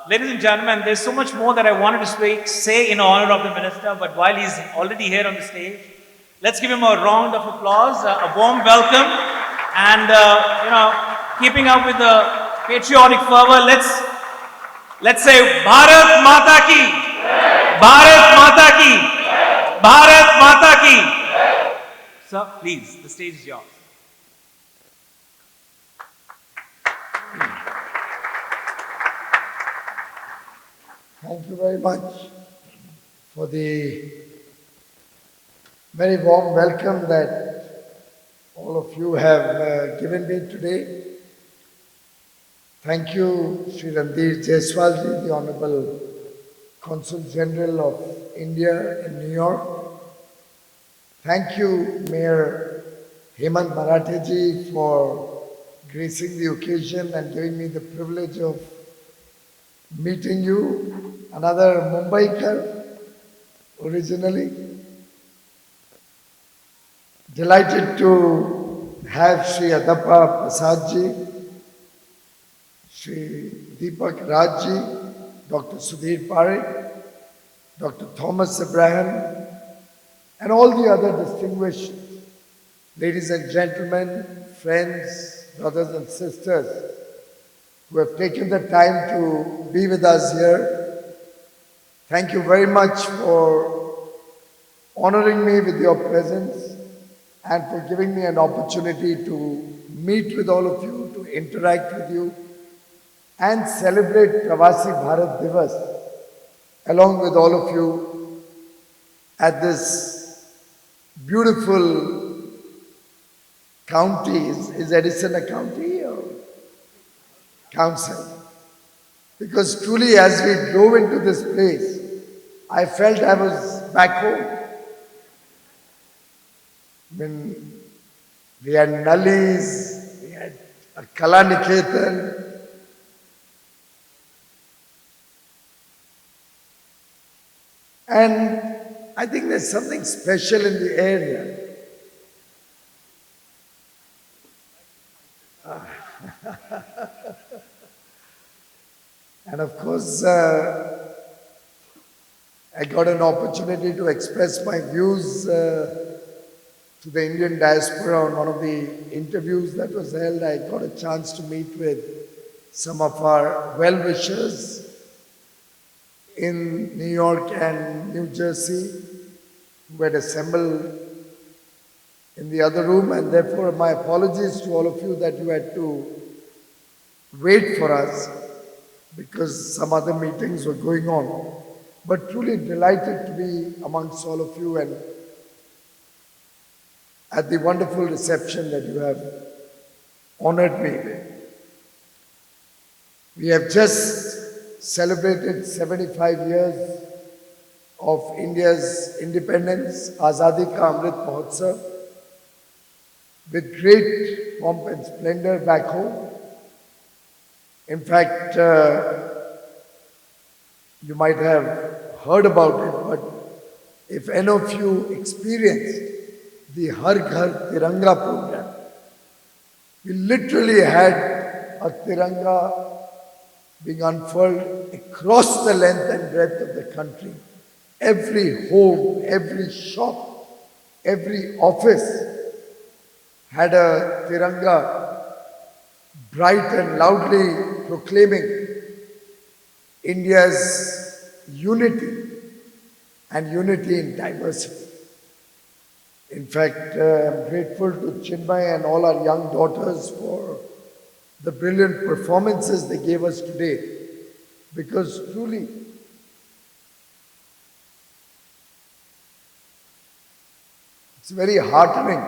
Ladies and gentlemen, there's so much more that I wanted to say in honor of the minister, but while he's already here on the stage, let's give him a round of applause, a warm welcome, and keeping up with the patriotic fervor, let's say Bharat Mata Ki, Bharat Mata Ki, Bharat Mata Ki. Sir, please, the stage is yours. Thank you very much for the very warm welcome that all of you have given me today. Thank you, Sri Randir Jaiswalji, the Honorable Consul General of India in New York. Thank you, Mayor Hemant Maratheji, for gracing the occasion and giving me the privilege of meeting you. Another Mumbaikar, originally. Delighted to have Sri Adappa Prasadji, Sri Deepak Rajji, Dr. Sudhir Parekh, Dr. Thomas Abraham, and all the other distinguished ladies and gentlemen, friends, brothers and sisters who have taken the time to be with us here. Thank you very much for honoring me with your presence and for giving me an opportunity to meet with all of you, to interact with you and celebrate Pravasi Bharat Divas along with all of you at this beautiful county. Is Edison a county or council? Because truly, as we drove into this place, I felt I was back home. When we had Nallis, we had a Kala Niketan, and I think there's something special in the area. And of course, I got an opportunity to express my views to the Indian diaspora on one of the interviews that was held. I got a chance to meet with some of our well-wishers in New York and New Jersey who had assembled in the other room, and therefore my apologies to all of you that you had to wait for us because some other meetings were going on. But truly delighted to be amongst all of you and at the wonderful reception that you have honored me with. We have just celebrated 75 years of India's independence, Azadi Ka Amrit Mahotsav, with great pomp and splendor back home. In fact, you might have heard about it, but if any of you experienced the Har Ghar Tiranga program, we literally had a Tiranga being unfurled across the length and breadth of the country. Every home, every shop, every office had a Tiranga bright and loudly proclaiming India's unity and unity in diversity. In fact, I'm grateful to Chinmay and all our young daughters for the brilliant performances they gave us today, because truly it's very heartening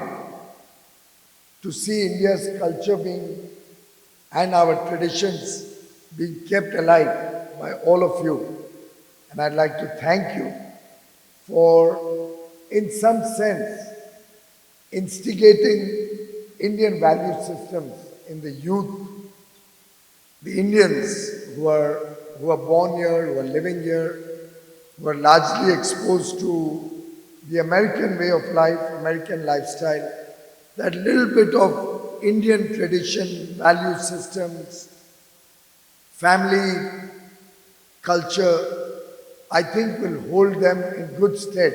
to see India's culture and our traditions being kept alive by all of you. And I'd like to thank you for, in some sense, instigating Indian value systems in the youth, the Indians who are born here, who are living here, who are largely exposed to the American way of life, American lifestyle, that little bit of Indian tradition, value systems, family culture, I think will hold them in good stead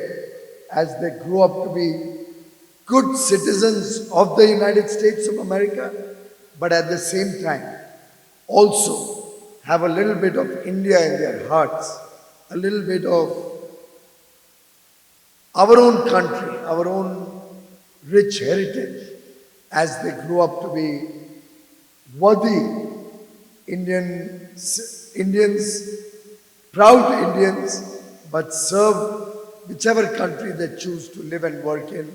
as they grow up to be good citizens of the United States of America, but at the same time also have a little bit of India in their hearts, a little bit of our own country, our own rich heritage as they grow up to be worthy Indians, proud Indians, but serve whichever country they choose to live and work in.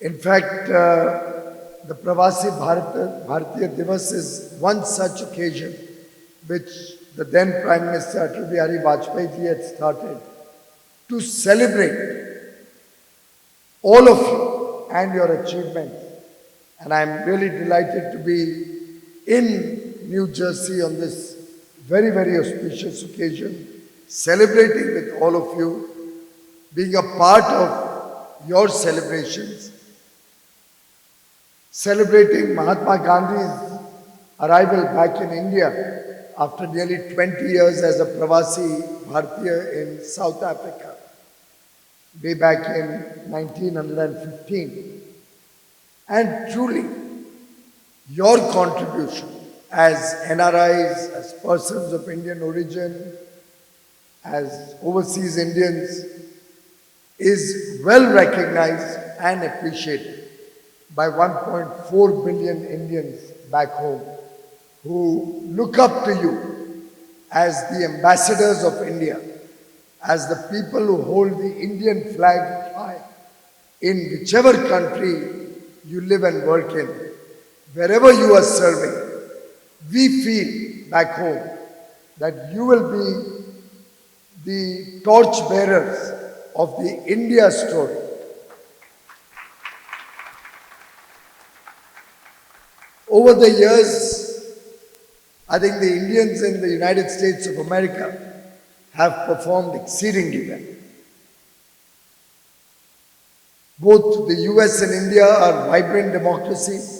In fact, the Pravasi Bharatiya Divas is one such occasion which the then Prime Minister Atal Bihari Vajpayee ji had started to celebrate all of you and your achievements. And I'm really delighted to be in New Jersey on this very, very auspicious occasion, celebrating with all of you, being a part of your celebrations, celebrating Mahatma Gandhi's arrival back in India after nearly 20 years as a Pravasi Bharatiya in South Africa, way back in 1915. And truly, your contribution as NRIs, as persons of Indian origin, as overseas Indians, is well recognized and appreciated by 1.4 billion Indians back home who look up to you as the ambassadors of India, as the people who hold the Indian flag high in whichever country you live and work in, wherever you are serving. We feel back home that you will be the torch bearers of the India story. Over the years, I think the Indians in the United States of America have performed exceedingly well. Both the US and India are vibrant democracies.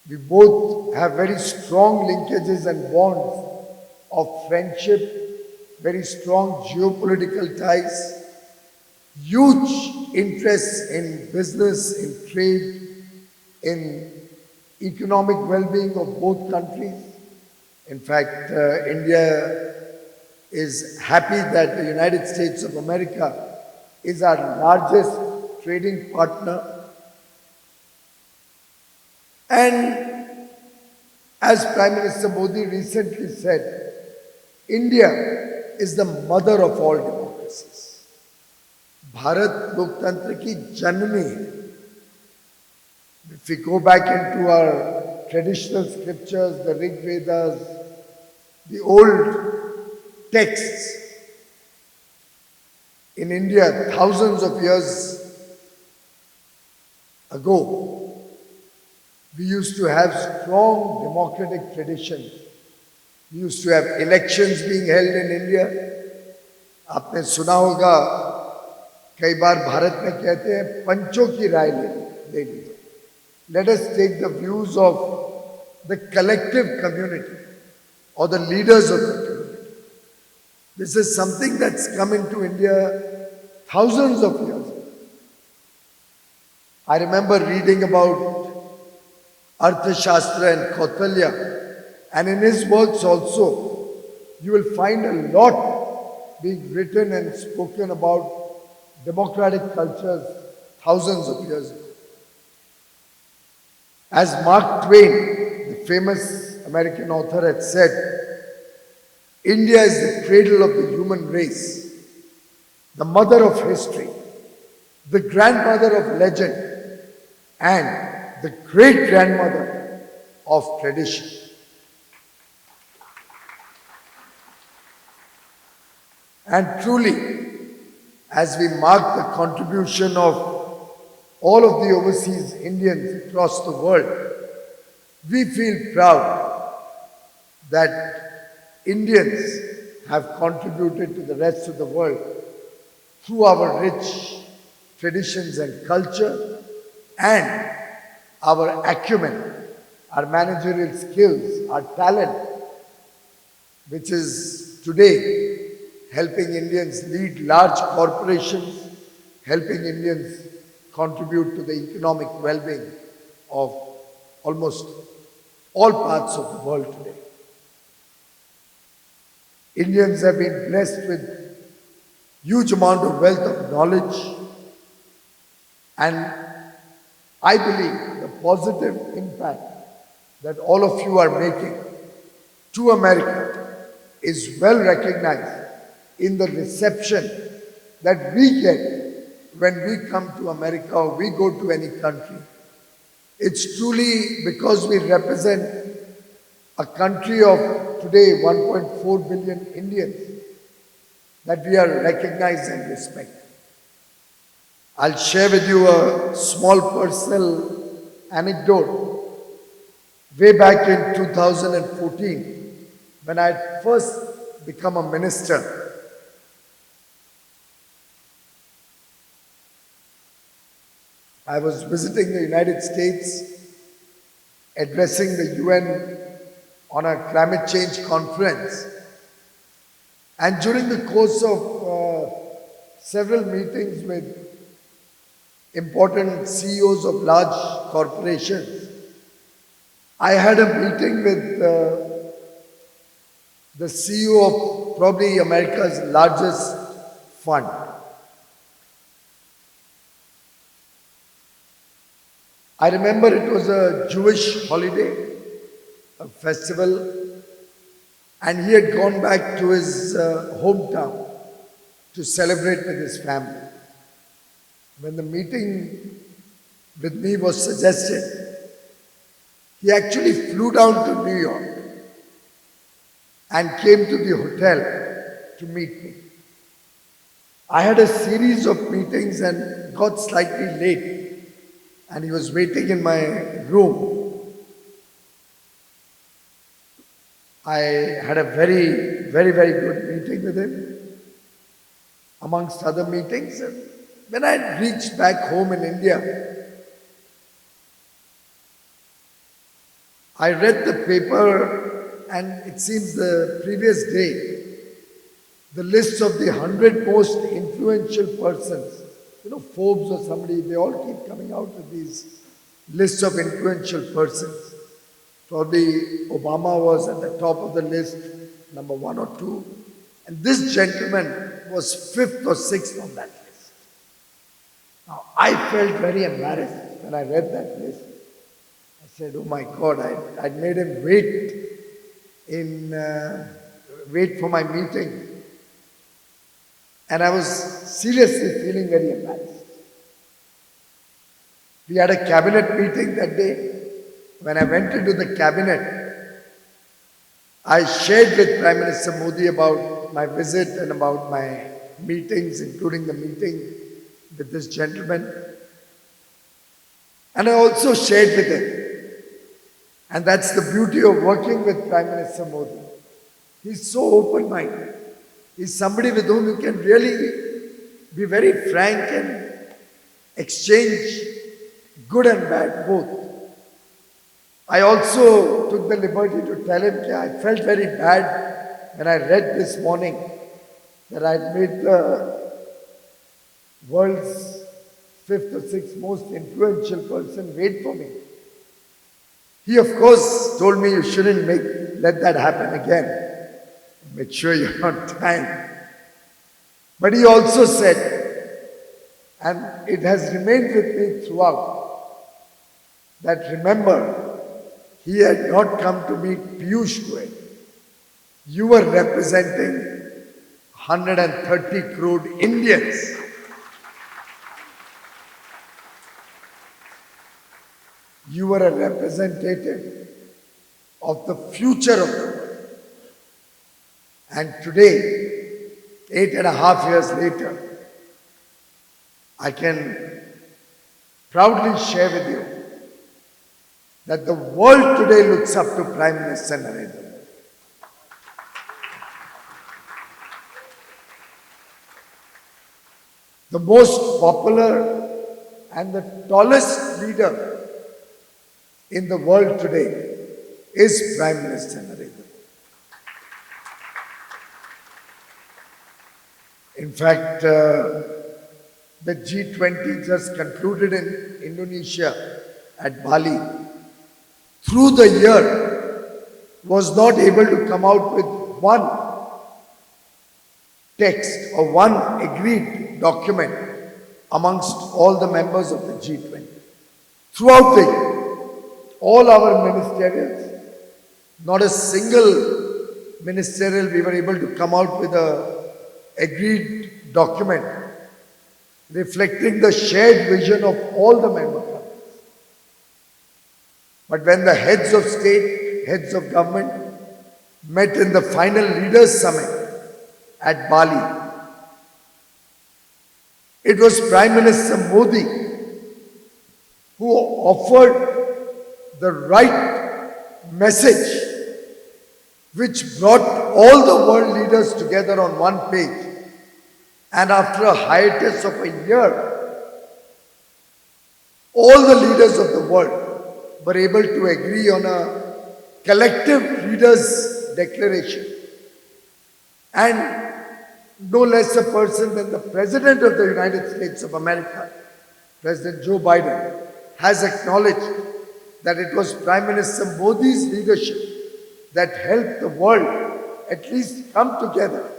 We both have very strong linkages and bonds of friendship, very strong geopolitical ties, huge interests in business, in trade, in economic well-being of both countries. In fact, India is happy that the United States of America is our largest trading partner. And as Prime Minister Modi recently said, India is the mother of all democracies. Bharat Loktantra ki janani hai. If we go back into our traditional scriptures, the Rig Vedas, the old texts in India thousands of years ago, we used to have strong democratic traditions. We used to have elections being held in India. आपने सुना होगा कई बार भारत में कहते हैं पंचों की राय ले लीजिए. Let us take the views of the collective community or the leaders of the community. This is something that's come into India thousands of years ago. I remember reading about Arthashastra and Kautilya, and in his works also, you will find a lot being written and spoken about democratic cultures thousands of years ago. As Mark Twain, the famous American author, had said, India is the cradle of the human race, the mother of history, the grandmother of legend, and the great-grandmother of tradition. And truly, as we mark the contribution of all of the overseas Indians across the world, we feel proud that Indians have contributed to the rest of the world through our rich traditions and culture and our acumen, our managerial skills, our talent, which is today helping Indians lead large corporations, helping Indians contribute to the economic well-being of almost all parts of the world today. Indians have been blessed with huge amount of wealth of knowledge, and I believe the positive impact that all of you are making to America is well recognized in the reception that we get when we come to America or we go to any country. It's truly because we represent a country of today 1.4 billion Indians that we are recognized and respected. I'll share with you a small personal anecdote. Way back in 2014, when I had first become a minister, I was visiting the United States, addressing the UN on a climate change conference. And during the course of several meetings with important CEOs of large corporations, I had a meeting with the CEO of probably America's largest fund. I remember it was a Jewish holiday, a festival, and he had gone back to his hometown to celebrate with his family. When the meeting with me was suggested, he actually flew down to New York and came to the hotel to meet me. I had a series of meetings and got slightly late, and he was waiting in my room. I had a very good meeting with him, amongst other meetings. And when I reached back home in India, I read the paper, and it seems the previous day, the list of the 100 most influential persons, Forbes or somebody, they all keep coming out with these lists of influential persons. Probably Obama was at the top of the list, number 1 or 2. And this gentleman was 5th or 6th on that list. Now, I felt very embarrassed when I read that list. I said, oh my God, I'd made him wait for my meeting. And I was seriously feeling very embarrassed. We had a cabinet meeting that day. When I went into the cabinet, I shared with Prime Minister Modi about my visit and about my meetings, including the meeting with this gentleman. And I also shared with him. And that's the beauty of working with Prime Minister Modi. He's so open-minded. He's somebody with whom you can really be very frank and exchange good and bad both. I also took the liberty to tell him that I felt very bad when I read this morning that I'd made the world's 5th or 6th most influential person wait for me. He, of course, told me you shouldn't let that happen again. Make sure you're on time. But he also said, and it has remained with me throughout, that remember, he had not come to meet Piyush Goyal. You were representing 130 crore Indians. You were a representative of the future of the world. And today, 8.5 years later, I can proudly share with you that the world today looks up to Prime Minister Narendra Modi. The most popular and the tallest leader in the world today is Prime Minister Narendra Modi. In fact, the G20 just concluded in Indonesia at Bali. Through the year, was not able to come out with one text or one agreed document amongst all the members of the G20. Throughout the year, all our ministerials, not a single ministerial we were able to come out with a agreed document reflecting the shared vision of all the member countries. But when the heads of state, heads of government met in the final leaders summit at Bali, it was Prime Minister Modi who offered the right message which brought all the world leaders together on one page. And after a hiatus of a year, all the leaders of the world were able to agree on a collective leaders' declaration. And no less a person than the President of the United States of America, President Joe Biden, has acknowledged that it was Prime Minister Modi's leadership that helped the world at least come together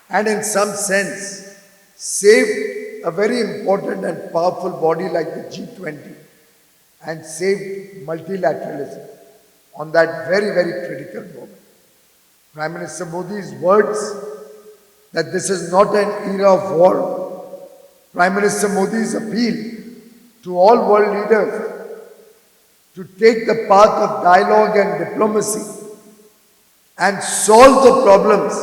and in some sense saved a very important and powerful body like the G20 and saved multilateralism on that very, very critical moment. Prime Minister Modi's words that this is not an era of war, Prime Minister Modi's appeal to all world leaders to take the path of dialogue and diplomacy and solve the problems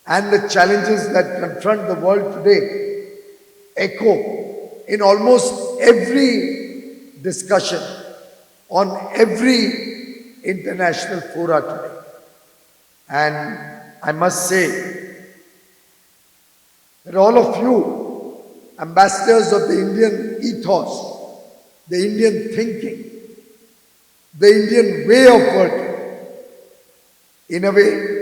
and the challenges that confront the world today echo in almost every discussion on every international fora today. And I must say that all of you, ambassadors of the Indian ethos, the Indian thinking, the Indian way of working, in a way,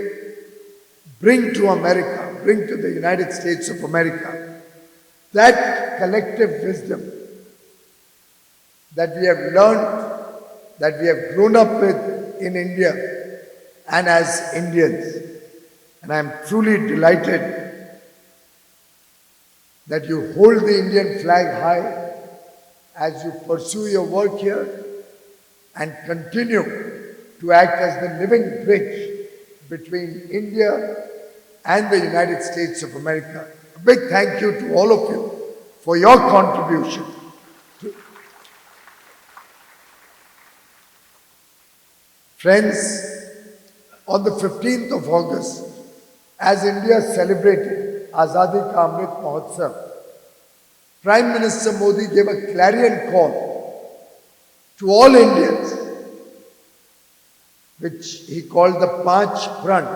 bring to America, bring to the United States of America, that collective wisdom that we have learned, that we have grown up with in India and as Indians. And I am truly delighted that you hold the Indian flag high as you pursue your work here and continue to act as the living bridge between India and the United States of America. A big thank you to all of you for your contribution. Friends, on the 15th of August, as India celebrated Azadi Ka Amrit Mahotsav, Prime Minister Modi gave a clarion call to all Indians, which he called the Panch Pran,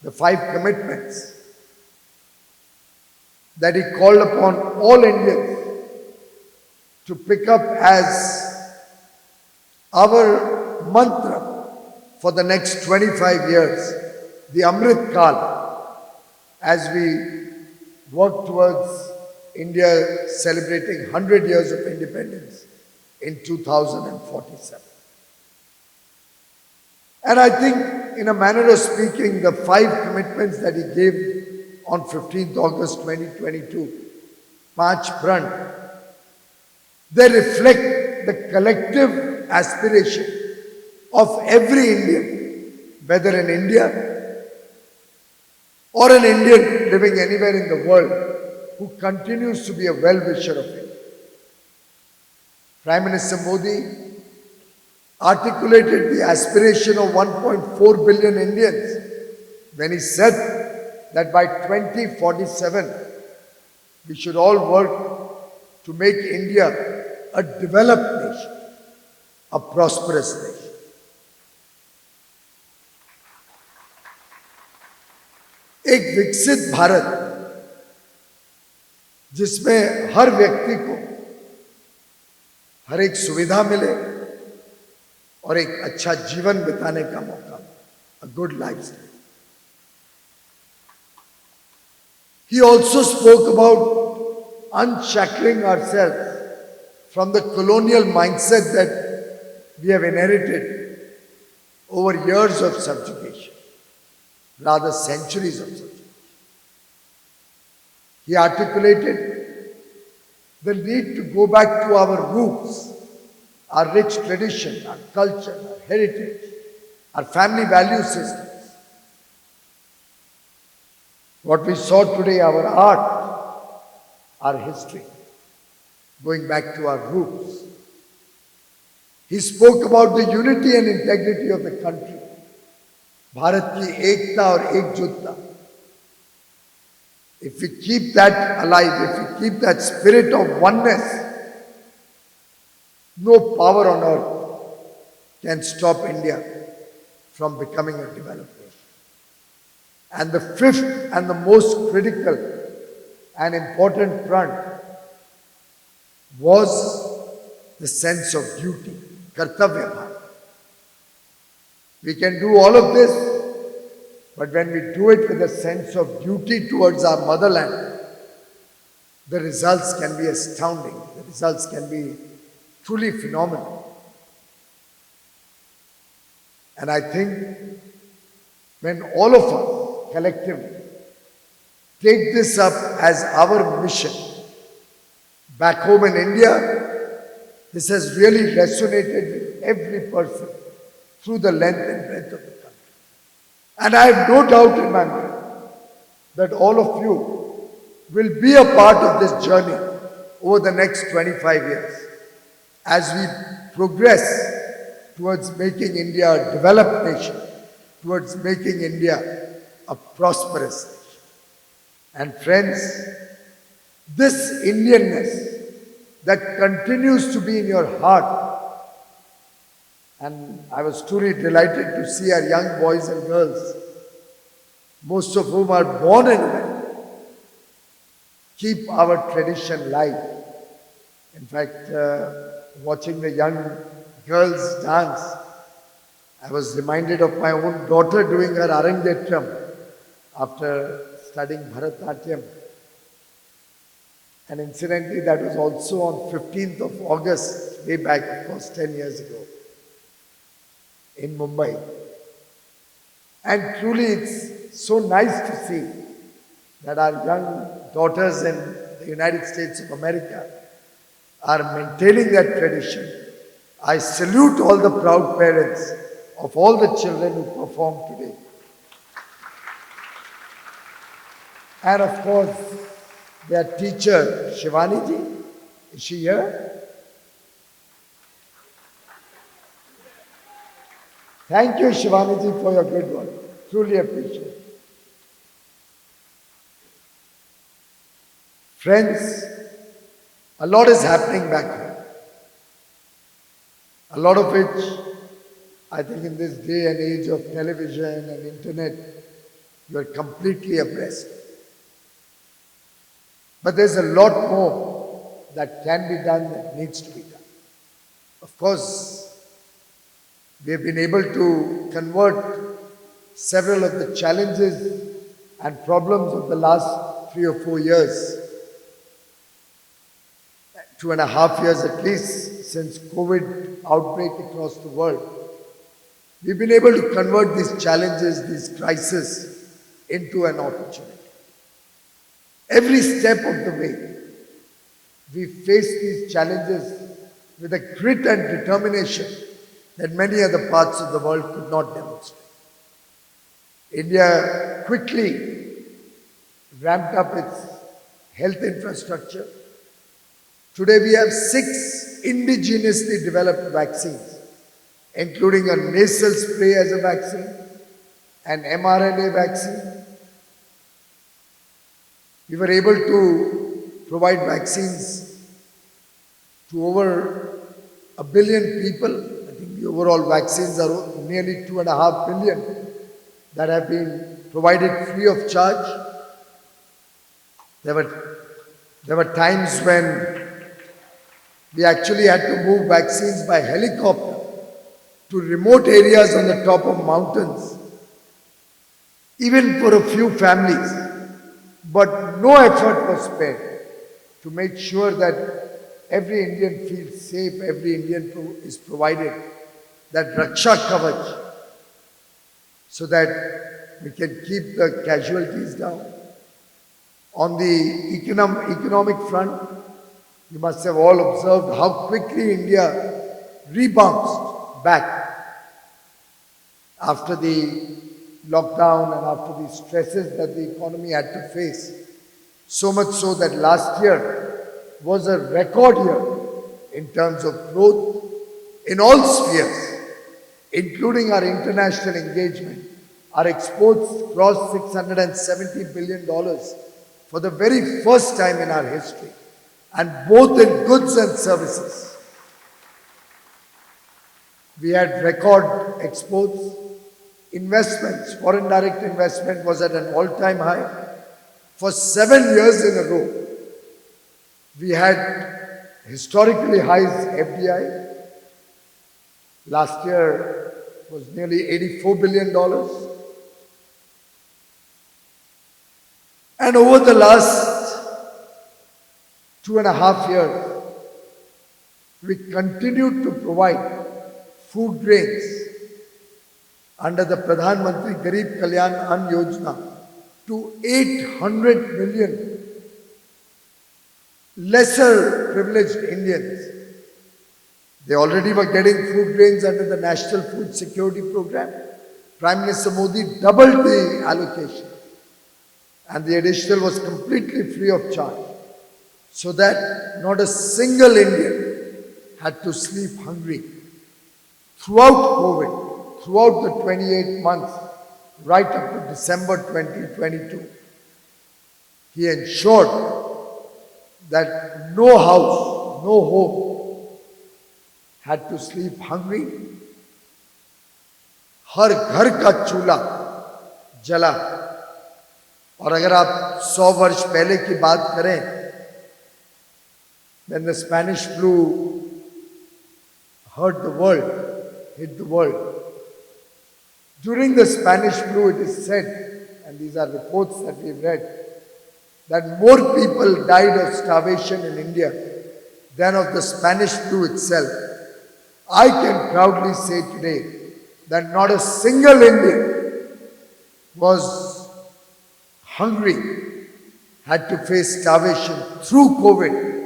the 5 commitments, that he called upon all Indians to pick up as our mantra for the next 25 years, the Amrit Kal, as we work towards India celebrating 100 years of independence in 2047. And I think, in a manner of speaking, the 5 commitments that he gave on 15th August 2022, Panch Pran, they reflect the collective aspiration of every Indian, whether in India or an Indian living anywhere in the world who continues to be a well-wisher of India. Prime Minister Modi articulated the aspiration of 1.4 billion Indians when he said that by 2047 we should all work to make India a developed nation, a prosperous nation. एक विकसित भारत जिसमें हर व्यक्ति को हर एक सुविधा मिले और एक अच्छा जीवन बिताने का मौका मिले। a good lifestyle. He also spoke about unshackling ourselves from the colonial mindset that we have inherited over years of subjugation, rather centuries of subjugation. He articulated the need to go back to our roots, our rich tradition, our culture, our heritage, our family value systems. What we saw today, our art, our history, going back to our roots. He spoke about the unity and integrity of the country. Bharat ki ekta or ekjutta. If we keep that alive, if we keep that spirit of oneness, no power on earth can stop India from becoming a developed nation. And the fifth and the most critical and important front was the sense of duty, kartavya bhava. We can do all of this, but when we do it with a sense of duty towards our motherland, the results can be astounding. The results can be truly phenomenal. And I think when all of us collectively take this up as our mission back home in India, this has really resonated with every person through the length and breadth of the country. And I have no doubt in my mind that all of you will be a part of this journey over the next 25 years as we progress towards making India a developed nation, towards making India a prosperous nation. And friends, this Indianness that continues to be in your heart, and I was truly delighted to see our young boys and girls, most of whom are born in India, keep our tradition alive. In fact, watching the young girls dance, I was reminded of my own daughter doing her Arangetram after studying Bharatnatyam. And incidentally, that was also on 15th of August, way back, of course, 10 years ago, in Mumbai. And truly, it's so nice to see that our young daughters in the United States of America are maintaining that tradition. I salute all the proud parents of all the children who perform today. And of course, their teacher, Shivani ji, is she here? Thank you, Shivani ji, for your good work. Truly appreciate it. Friends, a lot is happening back home. A lot of which, I think in this day and age of television and internet, you are completely abreast. But there's a lot more that can be done, that needs to be done. Of course, we have been able to convert several of the challenges and problems of the last 3 or 4 years, 2.5 years at least, since COVID outbreak across the world. We've been able to convert these challenges, these crises, into an opportunity. Every step of the way, we face these challenges with a grit and determination that many other parts of the world could not demonstrate. India quickly ramped up its health infrastructure. Today we have 6 indigenously developed vaccines, including a nasal spray as a vaccine, an mRNA vaccine. We were able to provide vaccines to over 1 billion people. I think the overall vaccines are nearly 2.5 billion that have been provided free of charge. There were times when we actually had to move vaccines by helicopter to remote areas on the top of mountains even for a few families, but no effort was spared to make sure that every Indian feels safe, every Indian is provided that Raksha Kavach, so that we can keep the casualties down. On the economic front, you must have all observed how quickly India rebounds back after the lockdown and after the stresses that the economy had to face. So much so that last year was a record year in terms of growth in all spheres, including our international engagement. Our exports crossed $670 billion for the very first time in our history, and both in goods and services. We had record exports. Investments, foreign direct investment was at an all-time high. For 7 years in a row, we had historically high FDI. Last year was nearly $84 billion. And over the last 2.5 years, we continued to provide food grains under the Pradhan Mantri Garib Kalyan Ann Yojana to 800 million lesser privileged Indians. They already were getting food grains under the National Food Security Program. Prime Minister Modi doubled the allocation, and the additional was completely free of charge, so that not a single Indian had to sleep hungry. Throughout COVID, throughout the 28 months, right up to December 2022, he ensured that no house, no home had to sleep hungry. हर घर का चूल्हा जला. और अगर आप 100 वर्ष पहले की बात करें, when the Spanish flu hit the world. During the Spanish flu, it is said, and these are reports that we've read, that more people died of starvation in India than of the Spanish flu itself. I can proudly say today that not a single Indian was hungry, had to face starvation through COVID.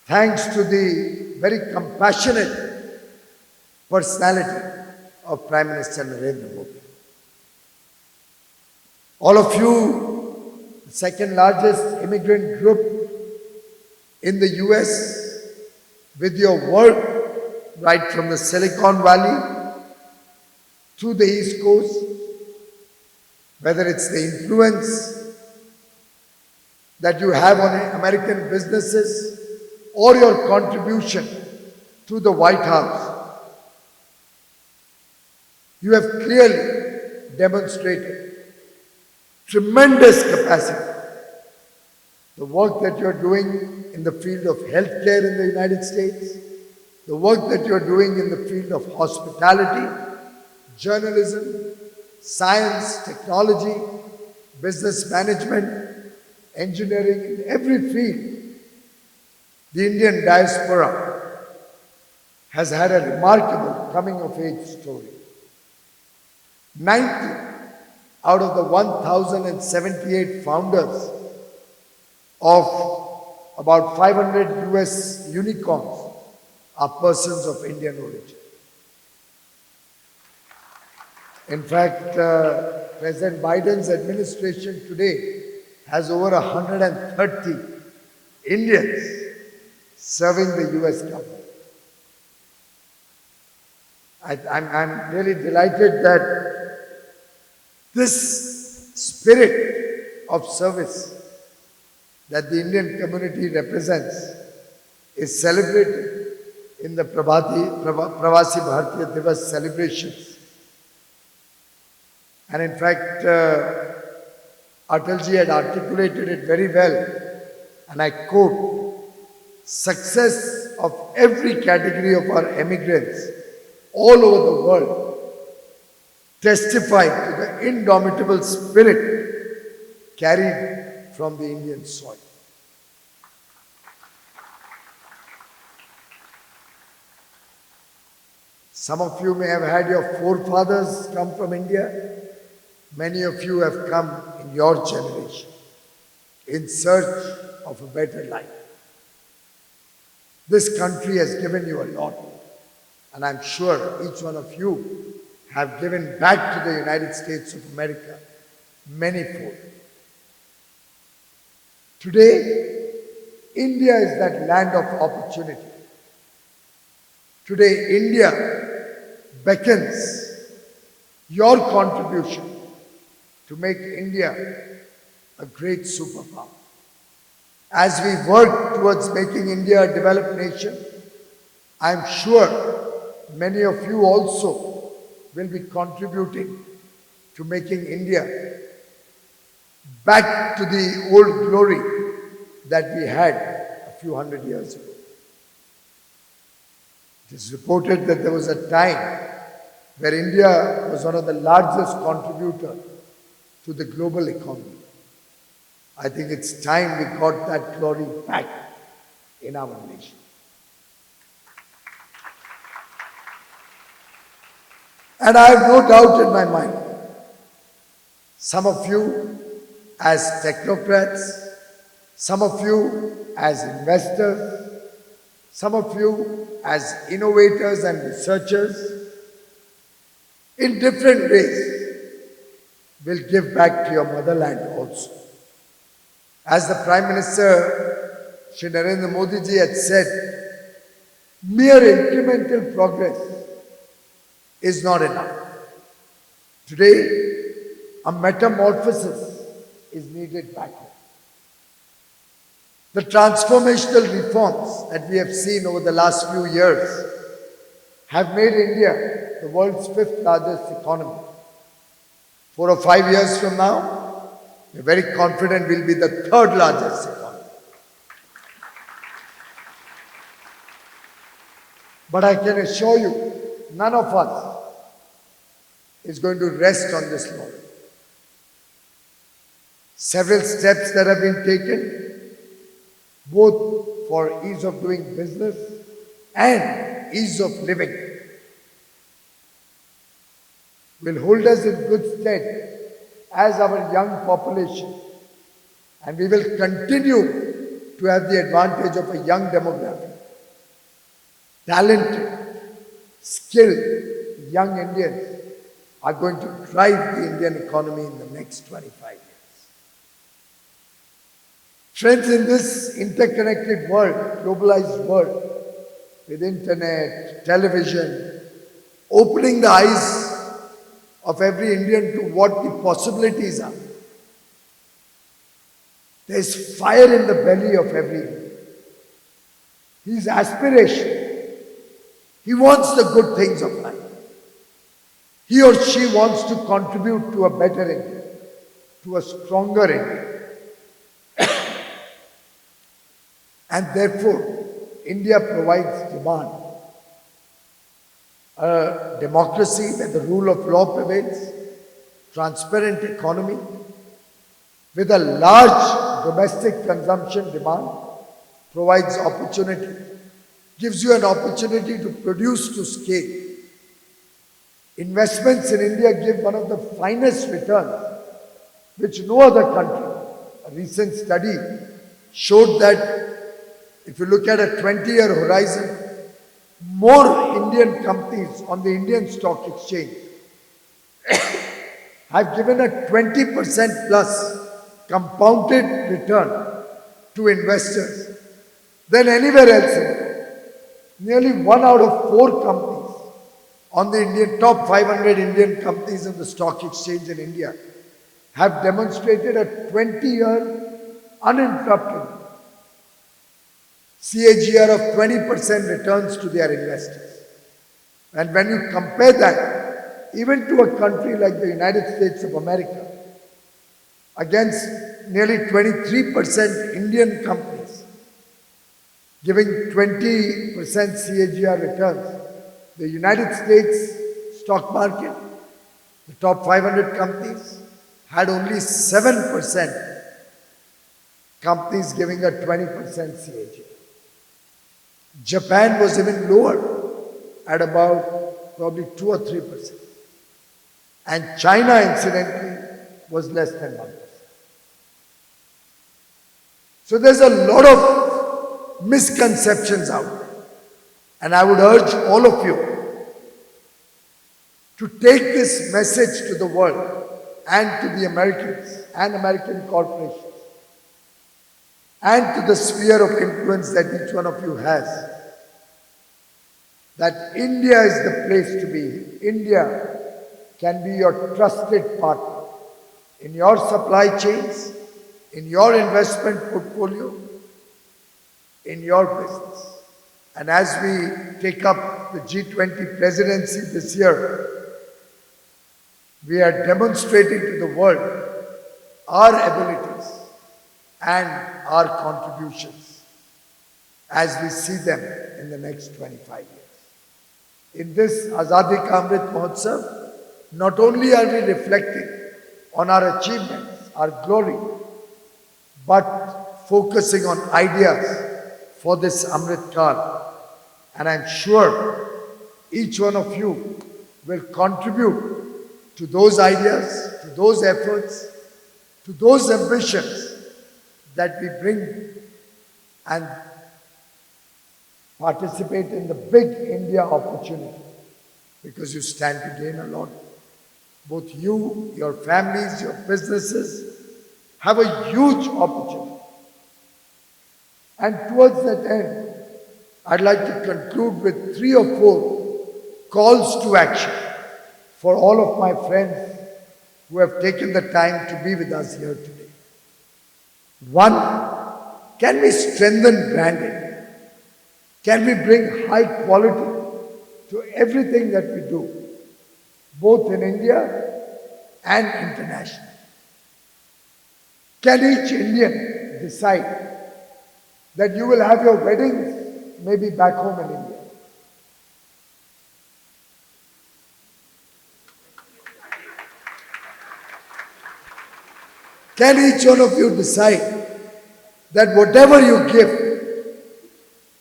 Thanks to the very compassionate personality of Prime Minister Narendra Modi. All of you, the second largest immigrant group in the US, with your work right from the Silicon Valley to the East Coast, whether it's the influence that you have on American businesses or your contribution to the White House, you have clearly demonstrated tremendous capacity. The work that you're doing in the field of healthcare in the United States, the work that you're doing in the field of hospitality, journalism, science, technology, business management, engineering, in every field, the Indian diaspora has had a remarkable coming-of-age story. 90 out of the 1,078 founders of about 500 US unicorns are persons of Indian origin. In fact, President Biden's administration today has over 130 Indians serving the US government. I'm really delighted that this spirit of service that the Indian community represents is celebrated in the Pravasi Bharatiya Divas celebrations. And in fact, Atalji had articulated it very well, and I quote, "Success of every category of our emigrants all over the world testify to the indomitable spirit carried from the Indian soil. Some of you may have had your forefathers come from India. Many of you have come in your generation in search of a better life. This country has given you a lot, and I'm sure each one of you have given back to the United States of America manyfold. Today, India is that land of opportunity. Today, India beckons your contribution to make India a great superpower. As we work towards making India a developed nation, I am sure many of you also will be contributing to making India back to the old glory that we had a few hundred years ago. It is reported that there was a time where India was one of the largest contributors to the global economy. I think it's time we got that glory back in our nation. And I have no doubt in my mind, some of you as technocrats, some of you as investors, some of you as innovators and researchers, in different ways, will give back to your motherland also. As the Prime Minister, Shri Narendra Modi ji had said, mere incremental progress is not enough. Today, a metamorphosis is needed back home. The transformational reforms that we have seen over the last few years have made India the world's 5th largest economy. 4 or 5 years from now, we're very confident we'll be the 3rd largest economy. But I can assure you, none of us is going to rest on this laurel. Several steps that have been taken, both for ease of doing business and ease of living, will hold us in good stead as our young population, and we will continue to have the advantage of a young demography. Talented, skilled young Indians are going to drive the Indian economy in the next 25 years. Friends, in this interconnected world, globalized world, with internet, television, opening the eyes of every Indian to what the possibilities are. There is fire in the belly of every Indian. His aspiration, he wants the good things of life. He or she wants to contribute to a better India, to a stronger India. And therefore, India provides demand. A democracy where the rule of law prevails, transparent economy, with a large domestic consumption demand, provides opportunity, gives you an opportunity to produce to scale. Investments in India give one of the finest returns, which no other country. A recent study showed that if you look at a 20-year horizon, more Indian companies on the Indian stock exchange have given a 20% plus compounded return to investors than anywhere else in the world. Nearly 1 out of 4 companies on the Indian top 500 Indian companies in the stock exchange in India have demonstrated a 20-year uninterrupted CAGR of 20% returns to their investors. And when you compare that even to a country like the United States of America, against nearly 23% Indian companies, giving 20% CAGR returns. The United States stock market, the top 500 companies, had only 7% companies giving a 20% CAGR. Japan was even lower at about probably 2 or 3%. And China, incidentally, was less than 1%. So there's a lot of misconceptions out there. And I would urge all of you to take this message to the world and to the Americans and American corporations and to the sphere of influence that each one of you has, that India is the place to be. India can be your trusted partner in your supply chains, in your investment portfolio, in your business. And as we take up the G20 presidency this year, we are demonstrating to the world our abilities and our contributions as we see them in the next 25 years. In this Azadi Ka Amrit Mahotsav, not only are we reflecting on our achievements, our glory, but focusing on ideas for this Amrit Kal. And I'm sure each one of you will contribute to those ideas, to those efforts, to those ambitions that we bring and participate in the big India opportunity, because you stand to gain a lot. Both you, your families, your businesses have a huge opportunity. And towards that end, I'd like to conclude with 3 or 4 calls to action for all of my friends who have taken the time to be with us here today. 1, can we strengthen branding? Can we bring high quality to everything that we do, both in India and internationally? Can each Indian decide that you will have your weddings maybe back home in India? Can each one of you decide that whatever you give,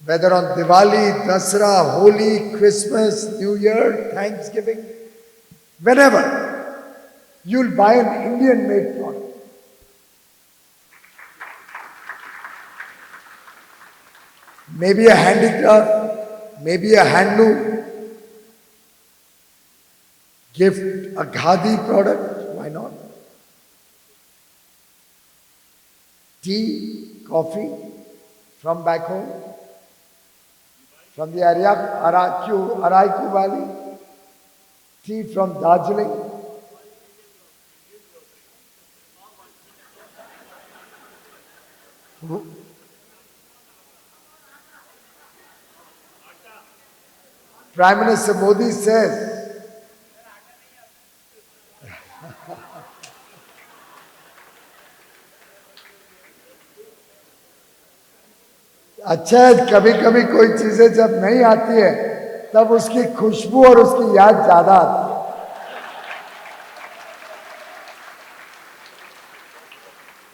whether on Diwali, Dasra, Holi, Christmas, New Year, Thanksgiving, whenever, you'll buy an Indian-made product? Maybe a handicraft, maybe a handloom, gift a Khadi product, why not? Tea, coffee from back home, from the Araiku Valley, tea from Darjeeling. Prime Minister Modi says, अच्छा है, कभी कभी कोई चीजें जब नहीं आती है तब उसकी खुशबू और उसकी याद ज्यादा आती है.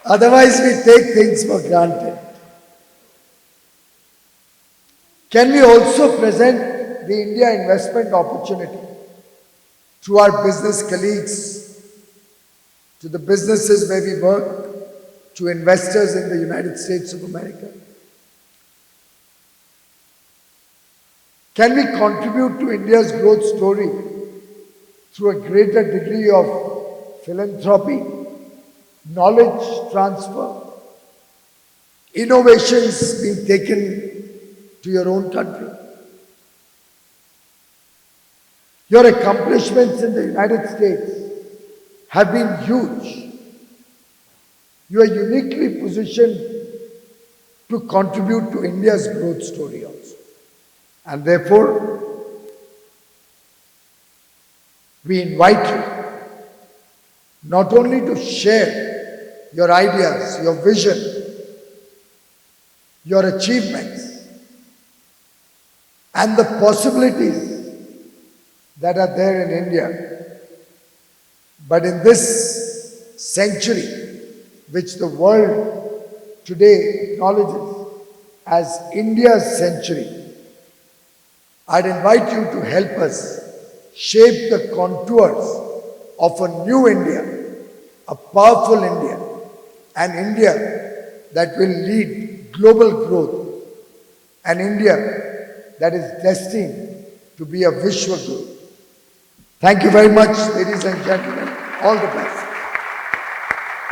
Otherwise we take things for granted. Can we also present the India investment opportunity to our business colleagues, to the businesses where we work, to investors in the United States of America? Can we contribute to India's growth story through a greater degree of philanthropy, knowledge transfer, innovations being taken to your own country? Your accomplishments in the United States have been huge. You are uniquely positioned to contribute to India's growth story also. And therefore, we invite you not only to share your ideas, your vision, your achievements, and the possibilities that are there in India. But in this century, which the world today acknowledges as India's century, I'd invite you to help us shape the contours of a new India, a powerful India, an India that will lead global growth, an India that is destined to be a Vishwa Guru. Thank you very much, ladies and gentlemen. All the best.